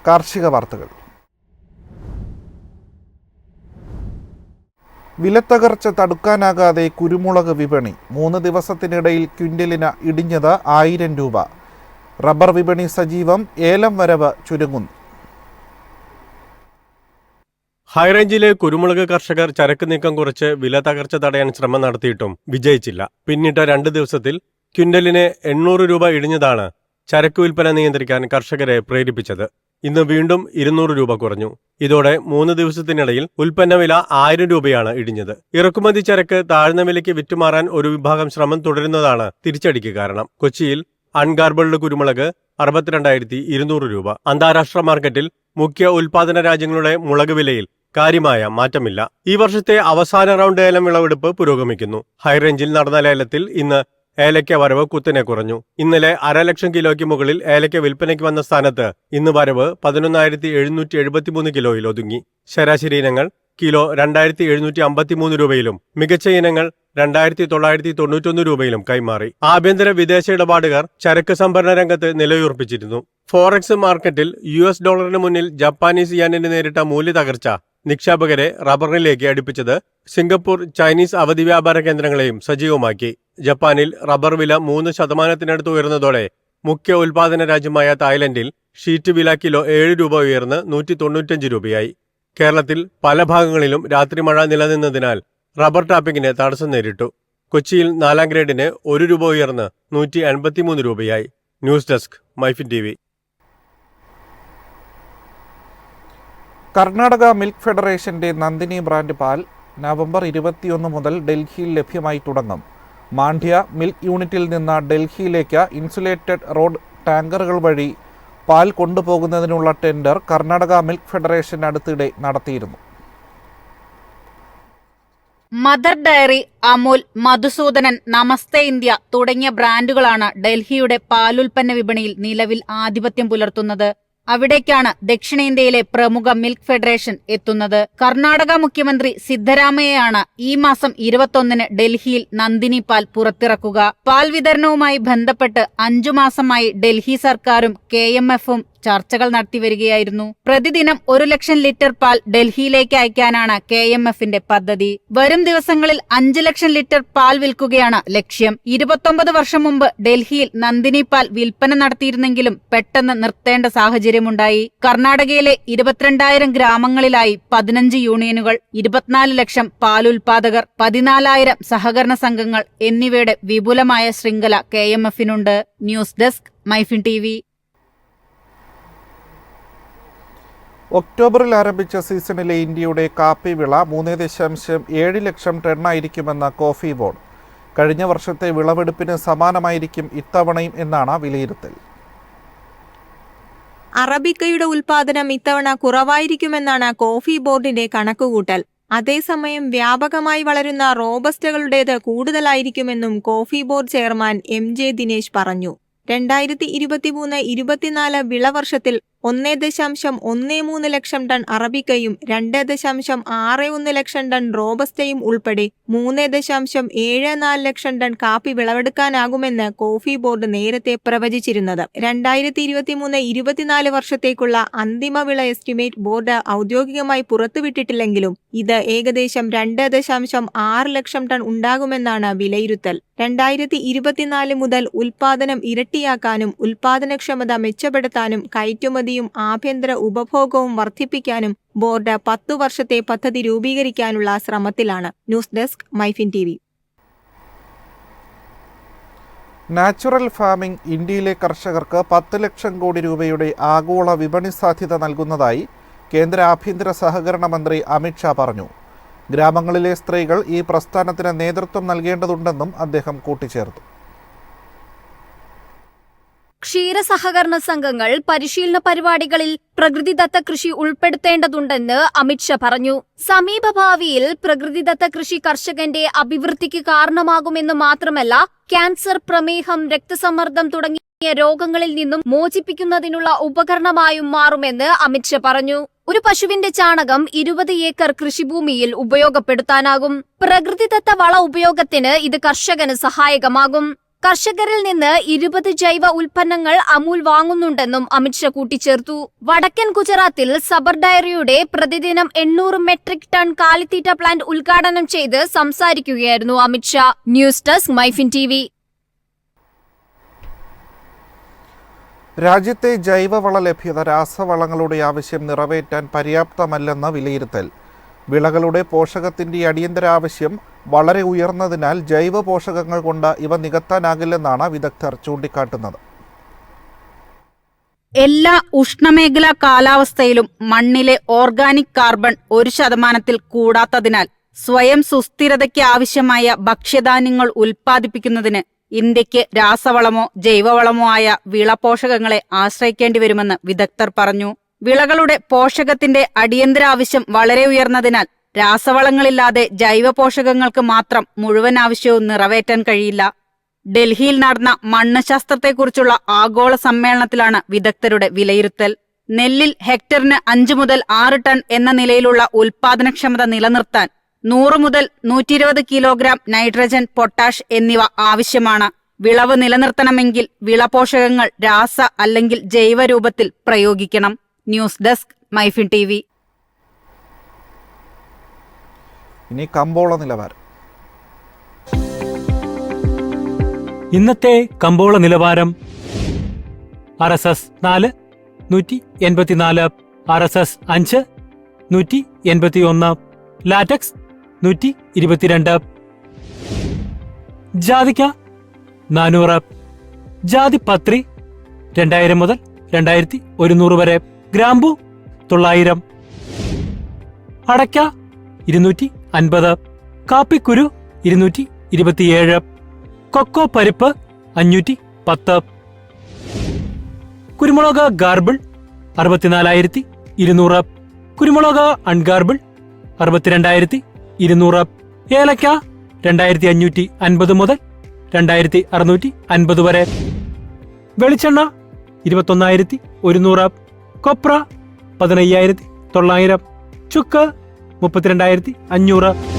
കാർഷിക വാർത്തകൾ. വിലത്തകർച്ച തടുക്കാനാകാതെ കുരുമുളക് വിപണി. 3 ദിവസത്തിനിടയിൽ ക്വിൻ്റലിന് ഇടിഞ്ഞത് 1000 രൂപ. റബ്ബർ വിപണി സജീവം. ഏലം വരവ് ചുരുങ്ങുന്നു. ഹൈറേഞ്ചിലെ കുരുമുളക് കർഷകർ ചരക്ക് നീക്കം കുറച്ച് വില തകർച്ച തടയാൻ ശ്രമം നടത്തിയിട്ടും വിജയിച്ചില്ല. പിന്നിട്ട 2 ദിവസത്തിൽ ക്വിൻ്റലിന് 800 രൂപ ഇടിഞ്ഞതാണ് ചരക്ക് വിൽപ്പന നിയന്ത്രിക്കാൻ കർഷകരെ പ്രേരിപ്പിച്ചത്. ഇന്ന് വീണ്ടും 200 രൂപ കുറഞ്ഞു. ഇതോടെ 3 ദിവസത്തിനിടയിൽ ഉൽപ്പന്ന വില 1000 രൂപയാണ് ഇടിഞ്ഞത്. ഇറക്കുമതി ചരക്ക് താഴ്ന്ന വിലയ്ക്ക് വിറ്റുമാറാൻ ഒരു വിഭാഗം ശ്രമം തുടരുന്നതാണ് തിരിച്ചടിക്ക് കാരണം. കൊച്ചിയിൽ അൺഗാർബിൾഡ് കുരുമുളക് 62,200 രൂപ. അന്താരാഷ്ട്ര മാർക്കറ്റിൽ മുഖ്യ ഉൽപാദന രാജ്യങ്ങളുടെ മുളക് വിലയിൽ കാര്യമായ മാറ്റമില്ല. ഈ വർഷത്തെ അവസാന റൗണ്ട് ഏലം വിളവെടുപ്പ് പുരോഗമിക്കുന്നു. ഹൈറേഞ്ചിൽ നടന്ന ലേലത്തിൽ ഇന്ന് ഏലയ്ക്ക വരവ് കുത്തനെ കുറഞ്ഞു. ഇന്നലെ 1/2 ലക്ഷം കിലോയ്ക്ക് മുകളിൽ ഏലയ്ക്ക വിൽപ്പനയ്ക്ക് വന്ന സ്ഥാനത്ത് ഇന്ന് വരവ് 11,773 കിലോയിൽ ഒതുങ്ങി. ശരാശരി ഇനങ്ങൾ കിലോ 2,753 രൂപയിലും മികച്ച ഇനങ്ങൾ 2,991 രൂപയിലും കൈമാറി. ആഭ്യന്തര വിദേശ ഇടപാടുകാർ ചരക്ക് സംഭരണ രംഗത്ത് നിലയുറപ്പിച്ചിരുന്നു. ഫോറക്സ് മാർക്കറ്റിൽ US ഡോളറിന് മുന്നിൽ ജപ്പാനീസ് യാനിന് നേരിട്ട മൂല്യ തകർച്ച നിക്ഷേപകരെ റബ്ബറിലേക്ക് അടുപ്പിച്ചത് സിംഗപ്പൂർ, ചൈനീസ് അവധി വ്യാപാര കേന്ദ്രങ്ങളെയും സജീവമാക്കി. ജപ്പാനിൽ റബ്ബർ വില 3% ഉയർന്നതോടെ മുഖ്യ ഉൽപാദന രാജ്യമായ തായ്ലൻഡിൽ ഷീറ്റ് വില കിലോ 7 രൂപ ഉയർന്ന് 195 രൂപയായി. കേരളത്തിൽ പല ഭാഗങ്ങളിലും രാത്രി മഴ നിലനിന്നതിനാൽ റബ്ബർ ടാപ്പിംഗിന് തടസ്സം നേരിട്ടു. കൊച്ചിയിൽ 4ാം ഗ്രേഡിന് 1 രൂപ ഉയർന്ന് 153 രൂപയായി. News desk Myfin TV. Karnataka milk ഫെഡറേഷന്റെ നന്ദിനി ബ്രാൻഡ് പാൽ നവംബർ 21 മുതൽ ഡൽഹിയിൽ ലഭ്യമായി തുടങ്ങും. മാണ്ഡ്യ മിൽക്ക് യൂണിറ്റിൽ നിന്ന് ഡൽഹിയിലേക്ക് ഇൻസുലേറ്റഡ് റോഡ് ടാങ്കറുകൾ വഴി പാൽ കൊണ്ടുപോകുന്നതിനുള്ള ടെൻഡർ കർണാടക മിൽക്ക് ഫെഡറേഷൻ അടുത്തിടെ നടത്തിയിരുന്നു. മദർ ഡയറി, അമുൽ, മധുസൂദനൻ, നമസ്തേ ഇന്ത്യ തുടങ്ങിയ ബ്രാൻഡുകളാണ് ഡൽഹിയുടെ പാലുൽപ്പന്ന വിപണിയിൽ നിലവിൽ ആധിപത്യം പുലർത്തുന്നത്. അവിടേക്കാണ് ദക്ഷിണേന്ത്യയിലെ പ്രമുഖ മിൽക്ക് ഫെഡറേഷൻ എത്തുന്നത്. കർണാടക മുഖ്യമന്ത്രി സിദ്ധരാമയ്യയാണ് ഈ മാസം 21-ന് ഡൽഹിയിൽ നന്ദിനി പാൽ പുറത്തിറക്കുക. പാൽ വിതരണവുമായി ബന്ധപ്പെട്ട് 5 മാസമായി ഡൽഹി സർക്കാരും KMF-ഉം ചർച്ചകൾ നടത്തിവരികയായിരുന്നു. പ്രതിദിനം 1 ലക്ഷം ലിറ്റർ പാൽ ഡൽഹിയിലേക്ക് അയക്കാനാണ് KMF-ന്റെ പദ്ധതി. വരും ദിവസങ്ങളിൽ 5 ലക്ഷം ലിറ്റർ പാൽ വിൽക്കുകയാണ് ലക്ഷ്യം. 29 വർഷം മുമ്പ് ഡൽഹിയിൽ നന്ദിനി പാൽ വിൽപ്പന നടത്തിയിരുന്നെങ്കിലും പെട്ടെന്ന് നിർത്തേണ്ട സാഹചര്യമുണ്ടായി. കർണാടകയിലെ 22,000 ഗ്രാമങ്ങളിലായി 15 യൂണിയനുകൾ, 24 ലക്ഷം പാലുൽപാദകർ, 14,000 സഹകരണ സംഘങ്ങൾ എന്നിവയുടെ വിപുലമായ ശൃംഖല KMF-നുണ്ട്. News desk Myfin TV. ഒക്ടോബറിൽ ആരംഭിച്ച സീസണിലെ ഇന്ത്യയുടെ കാപ്പി വിള 3.7 ലക്ഷം ടണ്ണായിരിക്കുമെന്ന് കോഫി ബോർഡ്. കഴിഞ്ഞ വർഷത്തെ വിളവെടുപ്പിന് സമാനമായിരിക്കും ഇത്തവണയും എന്നാണ് വിലയിരുത്തൽ. അറബിക്കയുടെ ഉൽപാദനം ഇത്തവണ കുറവായിരിക്കുമെന്നാണ് കോഫി ബോർഡിന്റെ കണക്കുകൂട്ടൽ. അതേസമയം വ്യാപകമായി വളരുന്ന റോബസ്റ്റകളുടേത് കൂടുതലായിരിക്കുമെന്നും coffee board chairman MJ Dinesh പറഞ്ഞു. 2023-24 വിളവർഷത്തിൽ 1.13 ലക്ഷം ടൺ അറബിക്കയും 2.61 ലക്ഷം ടൺ റോബസ്റ്റയും ഉൾപ്പെടെ 3.74 ലക്ഷം ടൺ കാപ്പി വിളവെടുക്കാനാകുമെന്ന് കോഫി ബോർഡ് നേരത്തെ പ്രവചിച്ചിരുന്നത്. 2023-24 വർഷത്തേക്കുള്ള അന്തിമ വിള എസ്റ്റിമേറ്റ് ബോർഡ് ഔദ്യോഗികമായി പുറത്തുവിട്ടിട്ടില്ലെങ്കിലും ഇത് ഏകദേശം 2.6 ലക്ഷം ടൺ ഉണ്ടാകുമെന്നാണ് വിലയിരുത്തൽ. 2024 മുതൽ ഉൽപാദനം ഇരട്ടിയാക്കാനും ഉൽപാദനക്ഷമത മെച്ചപ്പെടുത്താനും കയറ്റുമതിയും ആഭ്യന്തര ഉപഭോഗവും വർദ്ധിപ്പിക്കാനും ബോർഡ് 10 വർഷത്തെ പദ്ധതി രൂപീകരിക്കാനുള്ള ശ്രമത്തിലാണ്. News desk Myfin TV. Natural farming ഇന്ത്യയിലെ കർഷകർക്ക് 10 ലക്ഷം കോടി രൂപയുടെ ആഗോള വിപണി സാധ്യത നൽകുന്നതായി കേന്ദ്ര ആഭ്യന്തര സഹകരണ മന്ത്രി അമിത് ഷാ പറഞ്ഞു. ഗ്രാമങ്ങളിലെ സ്ത്രീകൾ ഈ പ്രസ്ഥാനത്തിന് നേതൃത്വം നൽകേണ്ടതുണ്ടെന്നും അദ്ദേഹം കൂട്ടിച്ചേർത്തു. ക്ഷീരസഹകരണ സംഘങ്ങൾ പരിശീലന പരിപാടികളിൽ പ്രകൃതിദത്ത കൃഷി ഉൾപ്പെടുത്തേണ്ടതുണ്ടെന്ന് അമിത്ഷാ പറഞ്ഞു. സമീപഭാവിയിൽ പ്രകൃതിദത്ത കൃഷി കർഷകന്റെ അഭിവൃദ്ധിക്ക് കാരണമാകുമെന്ന് മാത്രമല്ല, ക്യാൻസർ, പ്രമേഹം, രക്തസമ്മർദ്ദം തുടങ്ങിയ രോഗങ്ങളിൽ നിന്നും മോചിപ്പിക്കുന്നതിനുള്ള ഉപകരണമായും മാറുമെന്ന് അമിത്ഷാ പറഞ്ഞു. ഒരു പശുവിന്റെ ചാണകം 20 ഏക്കർ കൃഷിഭൂമിയിൽ ഉപയോഗപ്പെടുത്താനാകും. പ്രകൃതിദത്ത വള ഉപയോഗത്തിന് ഇത് കർഷകന് സഹായകമാകും. കർഷകരിൽ നിന്ന് 20 ജൈവ ഉൽപ്പന്നങ്ങൾ അമൂൽ വാങ്ങുന്നുണ്ടെന്നും അമിത്ഷാ കൂട്ടിച്ചേർത്തു. വടക്കൻ ഗുജറാത്തിൽ സബർ ഡയറിയുടെ പ്രതിദിനം 800 മെട്രിക് ടൺ കാലിത്തീറ്റ പ്ലാന്റ് ഉദ്ഘാടനം ചെയ്ത് സംസാരിക്കുകയായിരുന്നു Amit Shah. News desk Myfin TV. രാജ്യത്തെ ജൈവവള ലഭ്യത രാസവളങ്ങളുടെ ആവശ്യം നിറവേറ്റാൻ പര്യാപ്തമല്ലെന്ന് വിലയിരുത്തൽ. വിളകളുടെ പോഷകത്തിന്റെ അടിയന്തര ആവശ്യം വളരെ ഉയർന്നതിനാൽ ജൈവ പോഷകങ്ങൾ കൊണ്ട് ഇവ നികത്താനാകില്ലെന്നാണ് വിദഗ്ധർ ചൂണ്ടിക്കാട്ടുന്നത്. എല്ലാ ഉഷ്ണമേഖലാ കാലാവസ്ഥയിലും മണ്ണിലെ ഓർഗാനിക് കാർബൺ 1% കൂടാത്തതിനാൽ സ്വയം സുസ്ഥിരതയ്ക്ക് ആവശ്യമായ ഭക്ഷ്യധാന്യങ്ങൾ ഉൽപ്പാദിപ്പിക്കുന്നതിന് ഇന്ത്യക്ക് രാസവളമോ ജൈവവളമോ ആയ വിളപോഷകങ്ങളെ ആശ്രയിക്കേണ്ടി വരുമെന്ന് വിദഗ്ധർ പറഞ്ഞു. വിളകളുടെ പോഷകത്തിന്റെ അടിയന്തര ആവശ്യം വളരെ ഉയർന്നതിനാൽ രാസവളങ്ങളില്ലാതെ ജൈവ പോഷകങ്ങൾക്ക് മാത്രം മുഴുവൻ ആവശ്യവും നിറവേറ്റാൻ കഴിയില്ല. ഡൽഹിയിൽ നടന്ന മണ്ണ് ശാസ്ത്രത്തെക്കുറിച്ചുള്ള ആഗോള സമ്മേളനത്തിലാണ് വിദഗ്ധരുടെ വിലയിരുത്തൽ. നെല്ലിൽ ഹെക്ടറിന് 5 മുതൽ 6 ടൺ എന്ന നിലയിലുള്ള ഉൽപാദനക്ഷമത നിലനിർത്താൻ 100 മുതൽ 120 കിലോഗ്രാം നൈട്രജൻ, പൊട്ടാഷ് എന്നിവ ആവശ്യമാണ്. വിളവ് നിലനിർത്തണമെങ്കിൽ വിളപോഷകങ്ങൾ രാസ അല്ലെങ്കിൽ ജൈവ രൂപത്തിൽ പ്രയോഗിക്കണം. News desk Myfin TV. ഇനി കമ്പോള നിലവാരം. ഇന്നത്തെ കമ്പോള നിലവാരം: RSS 4 184, RSS 5 181, ലാറ്റക്സ് 122, ജാതിക്ക 400, ജാതിപത്രി 2000 മുതൽ 2100 വരെ, ഗ്രാമ്പു 900, അടയ്ക്ക 250, കാപ്പിക്കുരു 227, കൊക്കോ പരിപ്പ് 510, കുരുമുളക് ഗാർബിൾ 64200, കുരുമുളക് അൺഗാർബിൾ 62200, ഏലക്ക 2550 മുതൽ 2650 വരെ, വെളിച്ചെണ്ണ 21100, കൊപ്ര 15900, ചുക്ക് 32500.